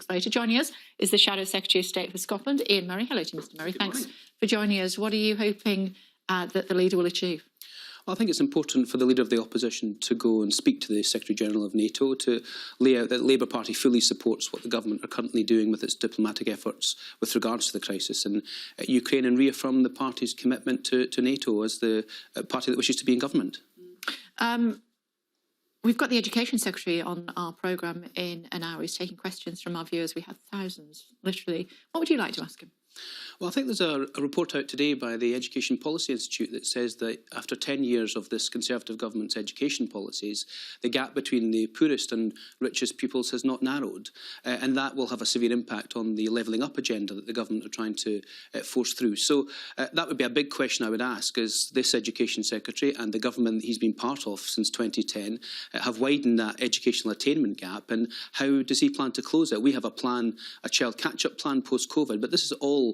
weeks later. Joining us is the Shadow Secretary of State for Scotland, Ian Murray. Hello to Mr Murray. Thanks for joining us. What are you hoping that the leader will achieve? Well, I think it's important for the Leader of the Opposition to go and speak to the Secretary-General of NATO to lay out that the Labour Party fully supports what the government are currently doing with its diplomatic efforts with regards to the crisis in Ukraine, and reaffirm the party's commitment to NATO as the party that wishes to be in government. We've got the Education Secretary on our programme in an hour. He's taking questions from our viewers. We have thousands, literally. What would you like to ask him? Well, I think there's a report out today by the Education Policy Institute that says that after 10 years of this Conservative government's education policies, the gap between the poorest and richest pupils has not narrowed, and that will have a severe impact on the levelling up agenda that the government are trying to force through. So that would be a big question I would ask, is this Education Secretary and the government that he's been part of since 2010 have widened that educational attainment gap, and how does he plan to close it? We have a plan, a child catch-up plan post-COVID, but this is all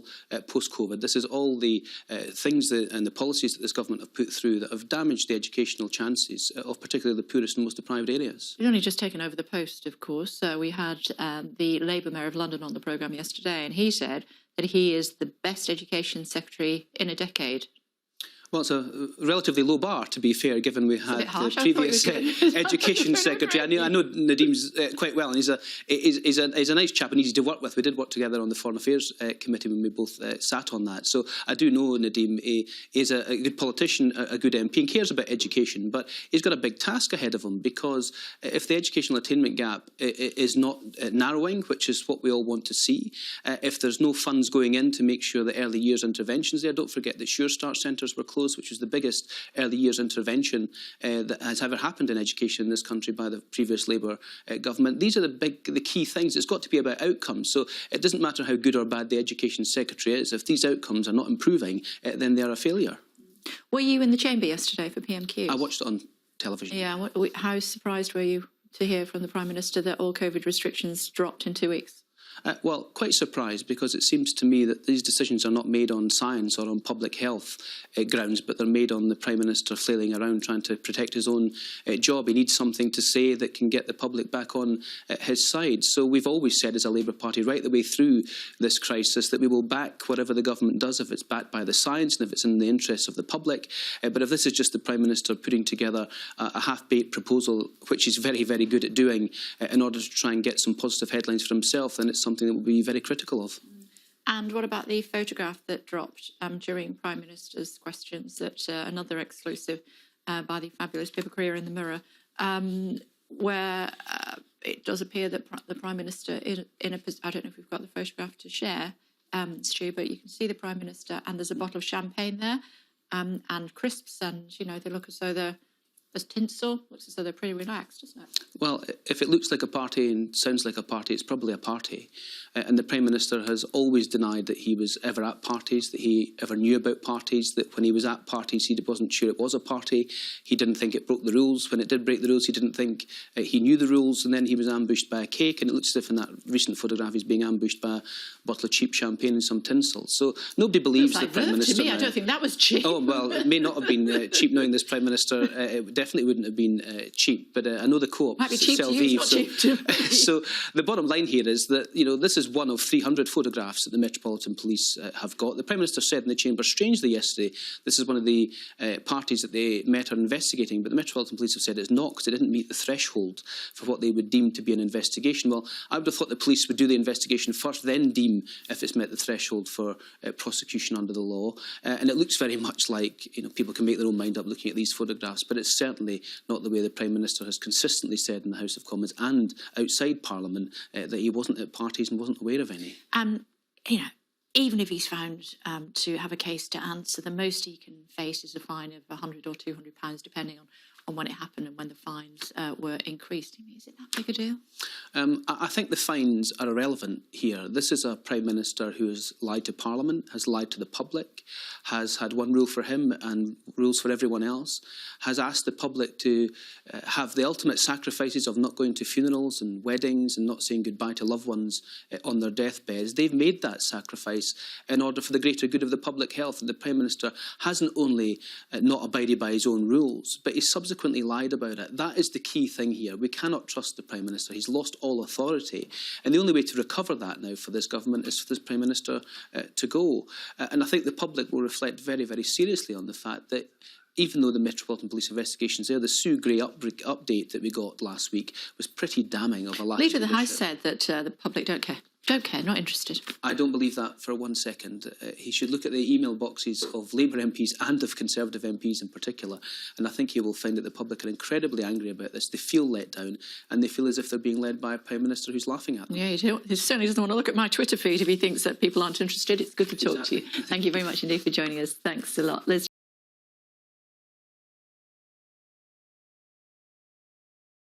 post-COVID. This is all the things and the policies that this government have put through that have damaged the educational chances of particularly the poorest and most deprived areas. You've only just taken over the post, of course. We had the Labour Mayor of London on the programme yesterday, and he said that he is the best Education Secretary in a decade. Well, it's a relatively low bar, to be fair, given we had the previous Education Secretary. I know Nadim's quite well, and he's a nice chap and easy to work with. We did work together on the Foreign Affairs Committee when we both sat on that. So I do know Nadim is a good politician, a good MP, and cares about education. But he's got a big task ahead of him, because if the educational attainment gap is not narrowing, which is what we all want to see, if there's no funds going in to make sure that early years interventions there, don't forget that Sure Start centres were closed, which was the biggest early years intervention that has ever happened in education in this country by the previous Labour government. These are the key things. It's got to be about outcomes. So it doesn't matter how good or bad the Education Secretary is. If these outcomes are not improving, then they're a failure. Were you in the chamber yesterday for PMQs? I watched it on television. Yeah. How surprised were you to hear from the Prime Minister that all COVID restrictions dropped in 2 weeks? Well, quite surprised, because it seems to me that these decisions are not made on science or on public health grounds, but they're made on the Prime Minister flailing around trying to protect his own job. He needs something to say that can get the public back on his side. So we've always said as a Labour Party right the way through this crisis that we will back whatever the government does if it's backed by the science and if it's in the interests of the public. But if this is just the Prime Minister putting together a half-baked proposal, which he's very, very good at doing, in order to try and get some positive headlines for himself, then it's something that we'll be very critical of. And what about the photograph that dropped during Prime Minister's questions, that another exclusive by the fabulous Pippa Creer in the Mirror, where it does appear that the Prime Minister in a I don't know if we've got the photograph to share, Stu, but you can see the Prime Minister and there's a bottle of champagne there and crisps, and they look as though there's tinsel. Looks as though they're pretty relaxed, doesn't it? Well, if it looks like a party and sounds like a party, it's probably a party. And the Prime Minister has always denied that he was ever at parties, that he ever knew about parties, that when he was at parties he wasn't sure it was a party. He didn't think it broke the rules. When it did break the rules, he didn't think he knew the rules, and then he was ambushed by a cake, and it looks as if in that recent photograph he's being ambushed by a bottle of cheap champagne and some tinsel. So nobody believes the Prime Minister. To me, I don't think that was cheap. Oh, well, it may not have been cheap knowing this Prime Minister. It definitely wouldn't have been cheap, but I know the co-op might be cheap to you, not cheap to me. So the bottom line here is that this is one of 300 photographs that the Metropolitan Police have got. The Prime Minister said in the chamber strangely yesterday this is one of the parties that they met are investigating, but the Metropolitan Police have said it's not, because it didn't meet the threshold for what they would deem to be an investigation. Well, I would have thought the police would do the investigation first, then deem if it's met the threshold for prosecution under the law. And it looks very much like people can make their own mind up looking at these photographs, but it's certainly not the way the Prime Minister has consistently said in the House of Commons and outside Parliament that he wasn't at parties and wasn't aware of any. And, even if he's found to have a case to answer, the most he can face is a fine of £100 or £200, depending on when it happened and when the fines were increased. Is it that big a deal? I think the fines are irrelevant here. This is a Prime Minister who has lied to Parliament, has lied to the public, has had one rule for him and rules for everyone else, has asked the public to have the ultimate sacrifices of not going to funerals and weddings and not saying goodbye to loved ones on their deathbeds. They've made that sacrifice in order for the greater good of the public health. And the Prime Minister hasn't only not abided by his own rules, but he's subsequently subsequently lied about it. That is the key thing here. We cannot trust the Prime Minister. He's lost all authority. And the only way to recover that now for this government is for this Prime Minister to go. And I think the public will reflect very, very seriously on the fact that even though the Metropolitan Police investigations there, the Sue Gray update that we got last week was pretty damning of a lack of Leader of the leadership. House said that the public don't care. Don't care, not interested. I don't believe that for 1 second. He should look at the email boxes of Labour MPs and of Conservative MPs in particular, and I think he will find that the public are incredibly angry about this. They feel let down, and they feel as if they're being led by a Prime Minister who's laughing at them. Yeah, he certainly doesn't want to look at my Twitter feed if he thinks that people aren't interested. It's good to talk to you. Thank you very much indeed for joining us. Thanks a lot. Liz.